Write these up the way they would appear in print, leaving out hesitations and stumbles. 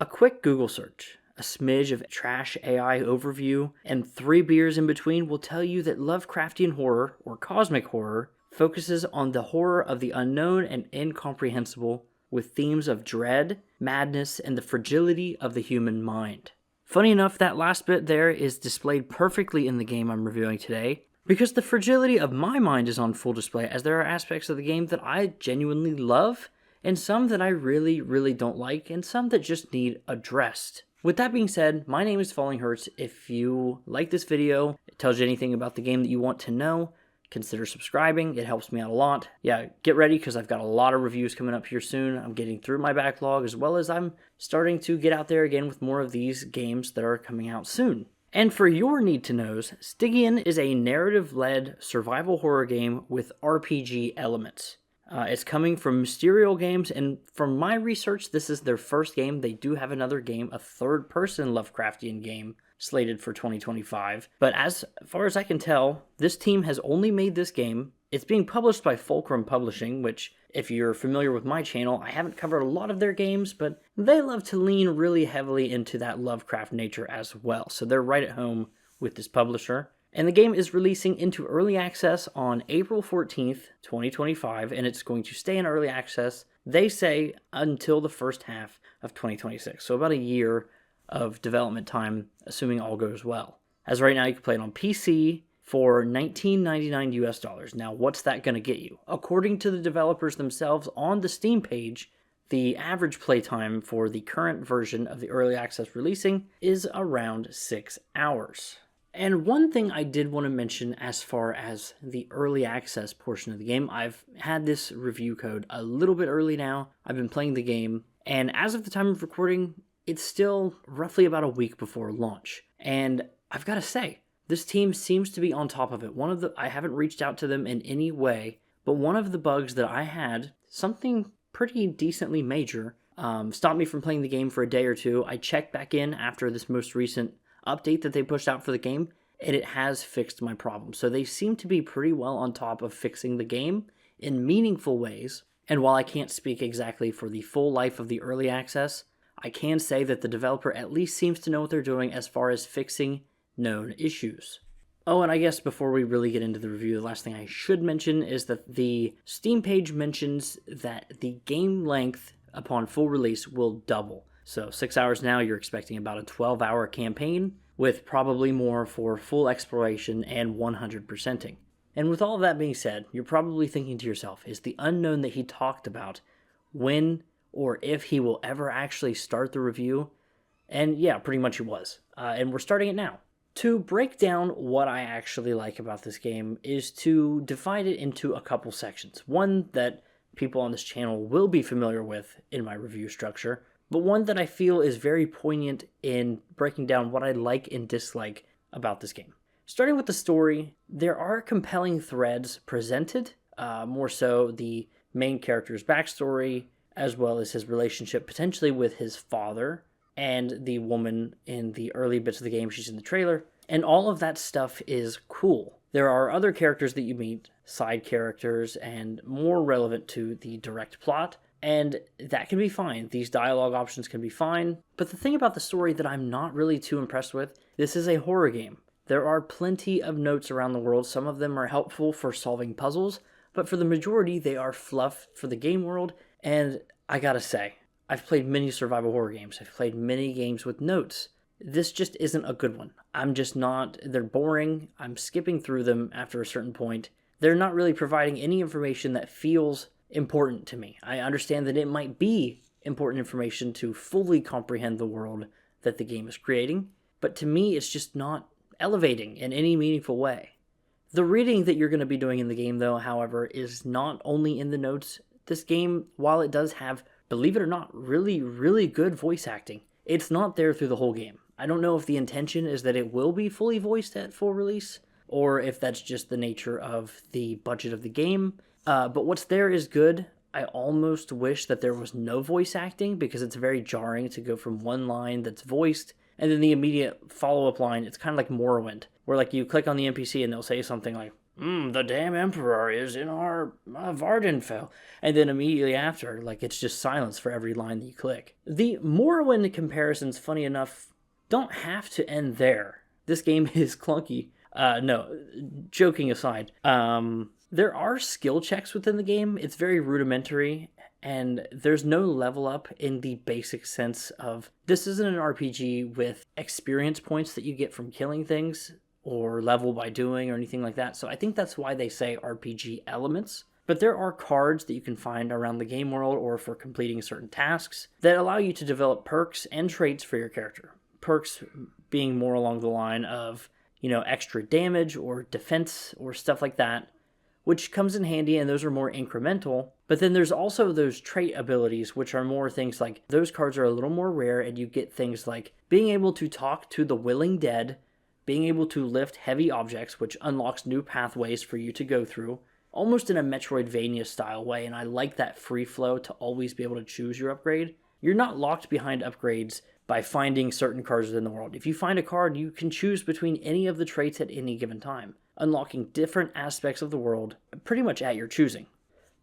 A quick Google search, a smidge of trash AI overview, and 3 beers in between will tell you that Lovecraftian horror, or cosmic horror, focuses on the horror of the unknown and incomprehensible, with themes of dread, madness, and the fragility of the human mind. Funny enough, that last bit there is displayed perfectly in the game I'm reviewing today, because the fragility of my mind is on full display, as there are aspects of the game that I genuinely love, and some that I really, really don't like, and some that just need addressed. With that being said, my name is fallinghurts. If you like this video, it tells you anything about the game that you want to know, consider subscribing. It helps me out a lot. Yeah, get ready because I've got a lot of reviews coming up here soon. I'm getting through my backlog, as well as I'm starting to get out there again with more of these games that are coming out soon. And for your need-to-knows, Stygian is a narrative-led survival horror game with RPG elements. It's coming from Mysterial Games, and from my research, this is their first game. They do have another game, a third-person Lovecraftian game, slated for 2025. But as far as I can tell, this team has only made this game. It's being published by Fulcrum Publishing, which, if you're familiar with my channel, I haven't covered a lot of their games, but they love to lean really heavily into that Lovecraft nature as well. So they're right at home with this publisher. And the game is releasing into early access on April 14th, 2025, and it's going to stay in early access, they say, until the first half of 2026. So about a year of development time, assuming all goes well. As right now, you can play it on PC for $19.99 US. Now, what's that going to get you? According to the developers themselves on the Steam page, the average playtime for the current version of the early access releasing is around 6 hours. And one thing I did want to mention as far as the early access portion of the game, I've had this review code a little bit early now. I've been playing the game, and as of the time of recording, it's still roughly about a week before launch. And I've got to say, this team seems to be on top of it. I haven't reached out to them in any way, but one of the bugs that I had, something pretty decently major, stopped me from playing the game for a day or two. I checked back in after this most recent update that they pushed out for the game, and it has fixed my problem. So they seem to be pretty well on top of fixing the game in meaningful ways. And while I can't speak exactly for the full life of the early access, I can say that the developer at least seems to know what they're doing as far as fixing known issues. Oh, and I guess before we really get into the review, the last thing I should mention is that the Steam page mentions that the game length upon full release will double. So 6 hours now, you're expecting about a 12-hour campaign, with probably more for full exploration and 100%ing. And with all of that being said, you're probably thinking to yourself, is the unknown that he talked about when or if he will ever actually start the review? And yeah, pretty much he was. And we're starting it now. To break down what I actually like about this game is to divide it into a couple sections. One that people on this channel will be familiar with in my review structure, but one that I feel is very poignant in breaking down what I like and dislike about this game. Starting with the story, there are compelling threads presented, more so the main character's backstory, as well as his relationship potentially with his father and the woman in the early bits of the game. She's in the trailer, and all of that stuff is cool. There are other characters that you meet, side characters, and more relevant to the direct plot, and that can be fine. These dialogue options can be fine. But the thing about the story that I'm not really too impressed with, this is a horror game. There are plenty of notes around the world. Some of them are helpful for solving puzzles, but for the majority, they are fluff for the game world. And I gotta say, I've played many survival horror games. I've played many games with notes. This just isn't a good one. They're boring. I'm skipping through them after a certain point. They're not really providing any information that feels important to me. I understand that it might be important information to fully comprehend the world that the game is creating, but to me, it's just not elevating in any meaningful way. The reading that you're going to be doing in the game, though, however, is not only in the notes. This game, while it does have, believe it or not, really, really good voice acting, it's not there through the whole game. I don't know if the intention is that it will be fully voiced at full release, or if that's just the nature of the budget of the game. But what's there is good. I almost wish that there was no voice acting, because it's very jarring to go from one line that's voiced and then the immediate follow-up line. It's kind of like Morrowind, where like you click on the NPC and they'll say something like, The damn emperor is in our Vardenfell. And then immediately after, like, it's just silence for every line that you click. The Morrowind comparisons, funny enough, don't have to end there. This game is clunky. No, joking aside, there are skill checks within the game. It's very rudimentary, and there's no level up in the basic sense of this isn't an RPG with experience points that you get from killing things or level by doing or anything like that. So I think that's why they say RPG elements. But there are cards that you can find around the game world or for completing certain tasks that allow you to develop perks and traits for your character. Perks being more along the line of, extra damage or defense or stuff like that, which comes in handy, and those are more incremental. But then there's also those trait abilities, which are more things like those cards are a little more rare, and you get things like being able to talk to the willing dead, being able to lift heavy objects, which unlocks new pathways for you to go through, almost in a Metroidvania style way, and I like that free flow to always be able to choose your upgrade. You're not locked behind upgrades by finding certain cards within the world. If you find a card, you can choose between any of the traits at any given time, unlocking different aspects of the world pretty much at your choosing.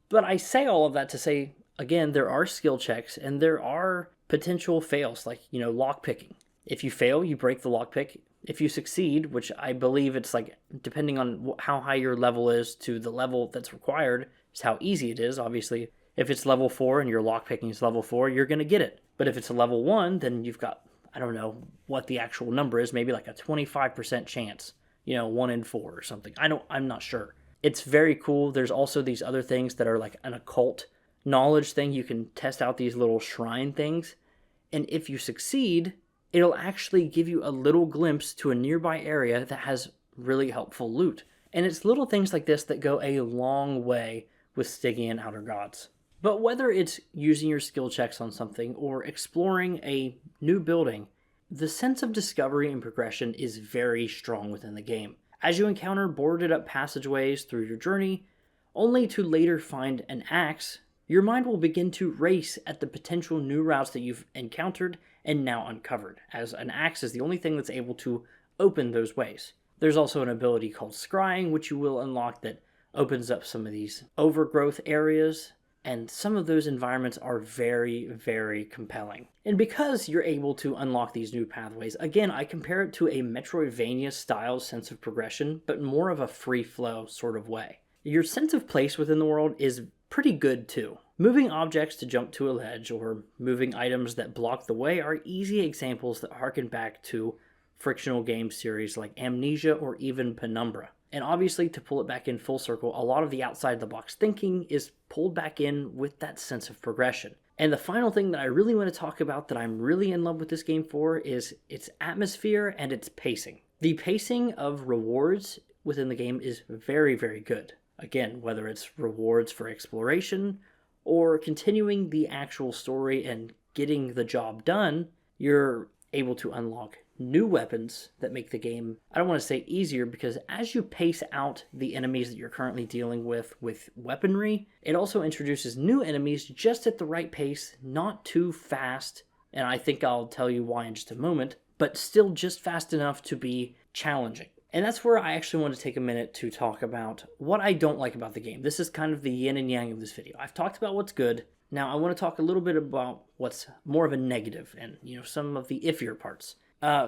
But I say all of that to say, again, there are skill checks and there are potential fails, like, lock picking. If you fail, you break the lockpick. If you succeed, which I believe it's like, depending on how high your level is to the level that's required, is how easy it is. Obviously, if it's level 4 and your lockpicking is level 4, you're going to get it. But if it's a level 1, then you've got, I don't know what the actual number is, maybe like a 25% chance, 1 in 4 or something. I'm not sure. It's very cool. There's also these other things that are like an occult knowledge thing. You can test out these little shrine things. And if you succeed, it'll actually give you a little glimpse to a nearby area that has really helpful loot. And it's little things like this that go a long way with Stygian Outer Gods. But whether it's using your skill checks on something or exploring a new building, the sense of discovery and progression is very strong within the game. As you encounter boarded up passageways through your journey, only to later find an axe, your mind will begin to race at the potential new routes that you've encountered and now uncovered, as an axe is the only thing that's able to open those ways. There's also an ability called scrying, which you will unlock, that opens up some of these overgrowth areas, and some of those environments are very, very compelling. And because you're able to unlock these new pathways, again, I compare it to a Metroidvania-style sense of progression, but more of a free-flow sort of way. Your sense of place within the world is pretty good too. Moving objects to jump to a ledge or moving items that block the way are easy examples that harken back to frictional game series like Amnesia or even Penumbra. And obviously, to pull it back in full circle, a lot of the outside-the-box thinking is pulled back in with that sense of progression. And the final thing that I really want to talk about that I'm really in love with this game for is its atmosphere and its pacing. The pacing of rewards within the game is very, very good. Again, whether it's rewards for exploration or continuing the actual story and getting the job done, you're able to unlock new weapons that make the game, I don't want to say easier, because as you pace out the enemies that you're currently dealing with weaponry, it also introduces new enemies just at the right pace, not too fast, and I think I'll tell you why in just a moment, but still just fast enough to be challenging. And that's where I actually want to take a minute to talk about what I don't like about the game. This is kind of the yin and yang of this video. I've talked about what's good. Now I want to talk a little bit about what's more of a negative and, some of the iffier parts.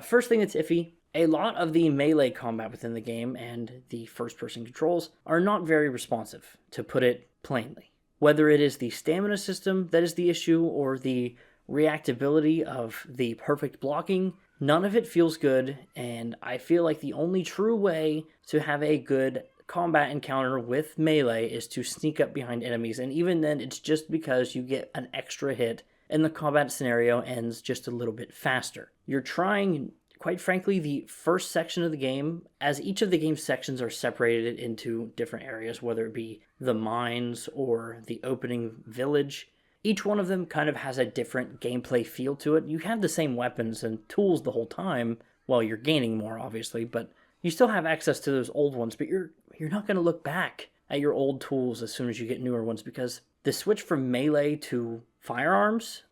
First thing that's iffy, a lot of the melee combat within the game and the first-person controls are not very responsive, to put it plainly. Whether it is the stamina system that is the issue or the reactability of the perfect blocking, none of it feels good, and I feel like the only true way to have a good combat encounter with melee is to sneak up behind enemies, and even then it's just because you get an extra hit and the combat scenario ends just a little bit faster. You're trying, quite frankly, the first section of the game, as each of the game's sections are separated into different areas, whether it be the mines or the opening village. Each one of them kind of has a different gameplay feel to it. You have the same weapons and tools the whole time, while you're gaining more, obviously, but you still have access to those old ones, but you're not going to look back at your old tools as soon as you get newer ones, because the switch from melee to firearms,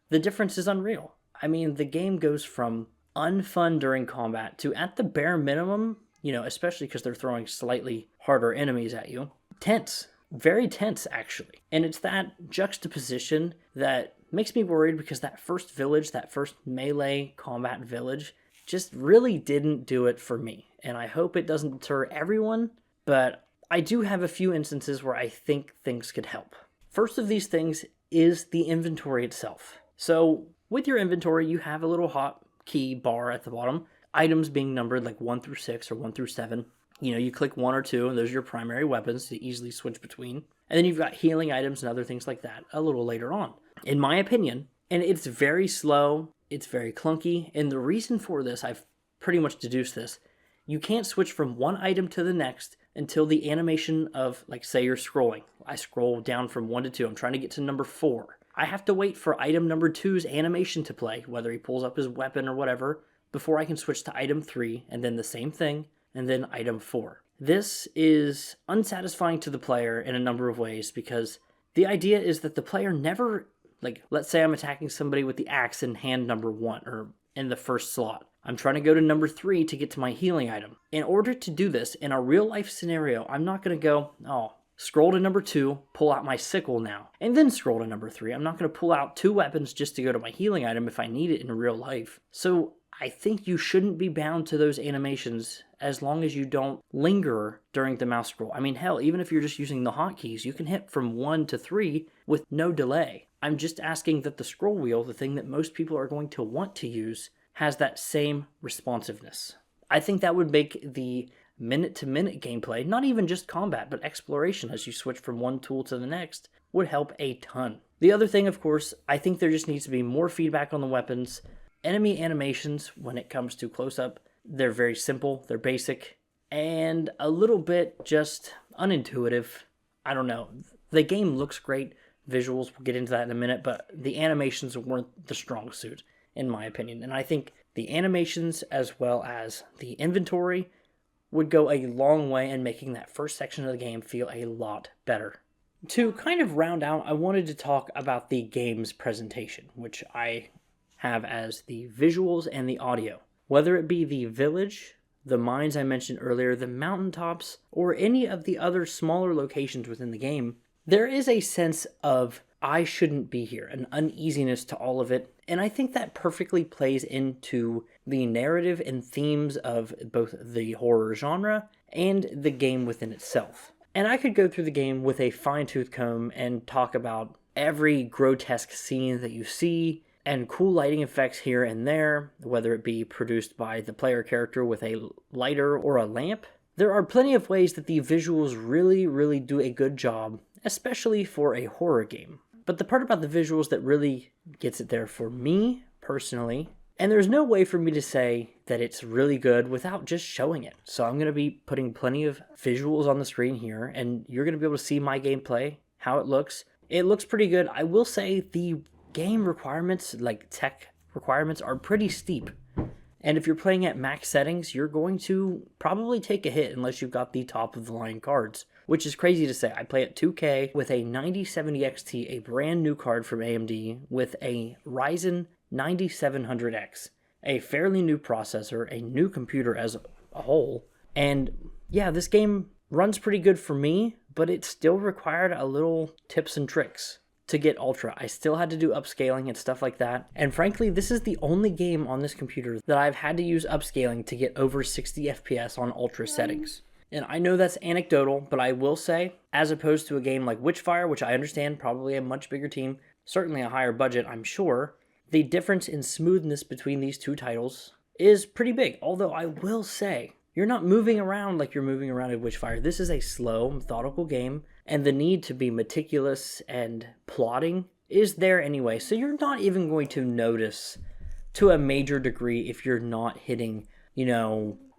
the difference is unreal. I mean, the game goes from unfun during combat to, at the bare minimum, especially because they're throwing slightly harder enemies at you. Tense. Very tense, actually. And it's that juxtaposition that makes me worried, because that first village, that first melee combat village, just really didn't do it for me. And I hope it doesn't deter everyone, but I do have a few instances where I think things could help. First of these things is the inventory itself. So with your inventory, you have a little hotkey bar at the bottom, items being numbered like 1 through 6 or 1 through 7. You click 1 or 2, and those are your primary weapons to easily switch between. And then you've got healing items and other things like that a little later on. In my opinion, and it's very slow, it's very clunky, and the reason for this, I've pretty much deduced this, you can't switch from one item to the next until the animation of, like, say you're scrolling. I scroll down from 1 to 2, I'm trying to get to number 4. I have to wait for item number 2's animation to play, whether he pulls up his weapon or whatever, before I can switch to item 3, and then the same thing, and then item 4. This is unsatisfying to the player in a number of ways, because the idea is that the player never, like, let's say I'm attacking somebody with the axe in hand number 1, or in the first slot. I'm trying to go to number 3 to get to my healing item. In order to do this in a real life scenario, I'm not going to go, scroll to number 2, pull out my sickle now, and then scroll to number 3. I'm not going to pull out 2 weapons just to go to my healing item if I need it in real life. So I think you shouldn't be bound to those animations as long as you don't linger during the mouse scroll. I mean, hell, even if you're just using the hotkeys, you can hit from 1 to 3 with no delay. I'm just asking that the scroll wheel, the thing that most people are going to want to use, has that same responsiveness. I think that would make the minute-to-minute gameplay, not even just combat, but exploration as you switch from one tool to the next, would help a ton. The other thing, of course, I think there just needs to be more feedback on the weapons. Enemy animations, when it comes to close-up, they're very simple, they're basic, and a little bit just unintuitive. I don't know. The game looks great, visuals, we'll get into that in a minute, but the animations weren't the strong suit, in my opinion. And I think the animations as well as the inventory would go a long way in making that first section of the game feel a lot better. To kind of round out, I wanted to talk about the game's presentation, which I have as the visuals and the audio. Whether it be the village, the mines I mentioned earlier, the mountaintops, or any of the other smaller locations within the game, there is a sense of I shouldn't be here, an uneasiness to all of it, and I think that perfectly plays into the narrative and themes of both the horror genre and the game within itself. And I could go through the game with a fine-tooth comb and talk about every grotesque scene that you see, and cool lighting effects here and there, whether it be produced by the player character with a lighter or a lamp. There are plenty of ways that the visuals really, really do a good job, especially for a horror game. But the part about the visuals that really gets it there for me, personally, and there's no way for me to say that it's really good without just showing it. So I'm going to be putting plenty of visuals on the screen here, and you're going to be able to see my gameplay, how it looks. It looks pretty good. I will say the game requirements, like tech requirements, are pretty steep. And if you're playing at max settings, you're going to probably take a hit unless you've got the top of the line cards, which is crazy to say. I play at 2K with a 9070 XT, a brand new card from AMD, with a Ryzen 9700X, a fairly new processor, a new computer as a whole. And yeah, this game runs pretty good for me, but it still required a little tips and tricks to get ultra. I still had to do upscaling and stuff like that. And frankly, this is the only game on this computer that I've had to use upscaling to get over 60 FPS on ultra settings. And I know that's anecdotal, but I will say, as opposed to a game like Witchfire, which I understand, probably a much bigger team, certainly a higher budget, I'm sure, the difference in smoothness between these two titles is pretty big. Although I will say, you're not moving around like you're moving around in Witchfire. This is a slow, methodical game, and the need to be meticulous and plotting is there anyway. So you're not even going to notice to a major degree if you're not hitting,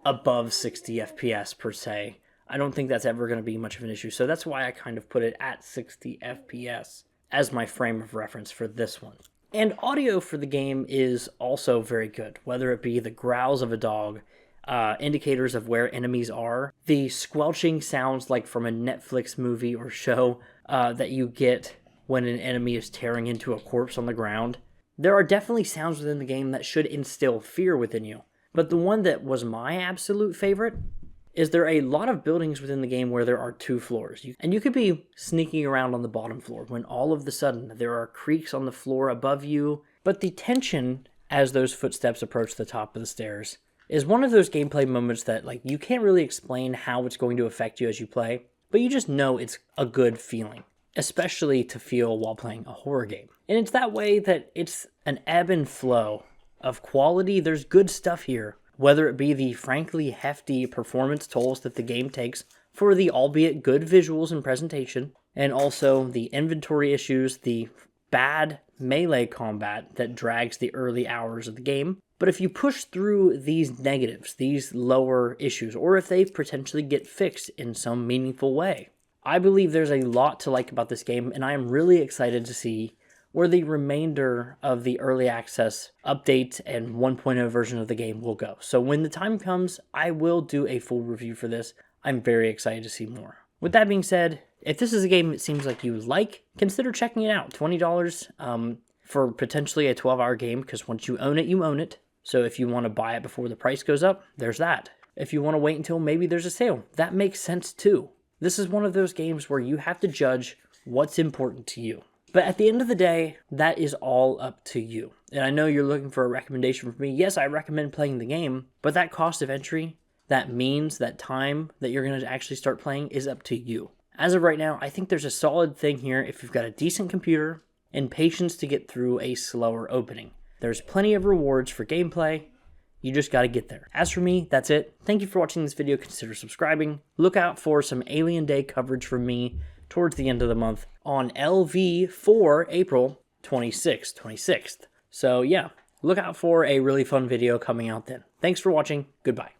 above 60 FPS per se. I don't think that's ever going to be much of an issue. So that's why I kind of put it at 60 FPS as my frame of reference for this one. And audio for the game is also very good, whether it be the growls of a dog, indicators of where enemies are, the squelching sounds like from a Netflix movie or show that you get when an enemy is tearing into a corpse on the ground. There are definitely sounds within the game that should instill fear within you. But the one that was my absolute favorite is there are a lot of buildings within the game where there are 2 floors. And you could be sneaking around on the bottom floor when all of the sudden there are creaks on the floor above you. But the tension as those footsteps approach the top of the stairs is one of those gameplay moments that like you can't really explain how it's going to affect you as you play, but you just know it's a good feeling, especially to feel while playing a horror game. And it's that way that it's an ebb and flow of quality. There's good stuff here, whether it be the frankly hefty performance tolls that the game takes for the albeit good visuals and presentation, and also the inventory issues, the bad melee combat that drags the early hours of the game. But if you push through these negatives, these lower issues, or if they potentially get fixed in some meaningful way, I believe there's a lot to like about this game, and I am really excited to see where the remainder of the early access update and 1.0 version of the game will go. So when the time comes, I will do a full review for this. I'm very excited to see more. With that being said, if this is a game it seems like you like, consider checking it out. $20 for potentially a 12-hour game, because once you own it, you own it. So if you want to buy it before the price goes up, there's that. If you want to wait until maybe there's a sale, that makes sense too. This is one of those games where you have to judge what's important to you. But at the end of the day, that is all up to you. And I know you're looking for a recommendation from me. Yes, I recommend playing the game, but that cost of entry, that means that time that you're going to actually start playing is up to you. As of right now, I think there's a solid thing here if you've got a decent computer and patience to get through a slower opening. There's plenty of rewards for gameplay. You just got to get there. As for me, that's it. Thank you for watching this video. Consider subscribing. Look out for some Alien Day coverage from me towards the end of the month on LV for April 26th. So yeah, look out for a really fun video coming out then. Thanks for watching. Goodbye.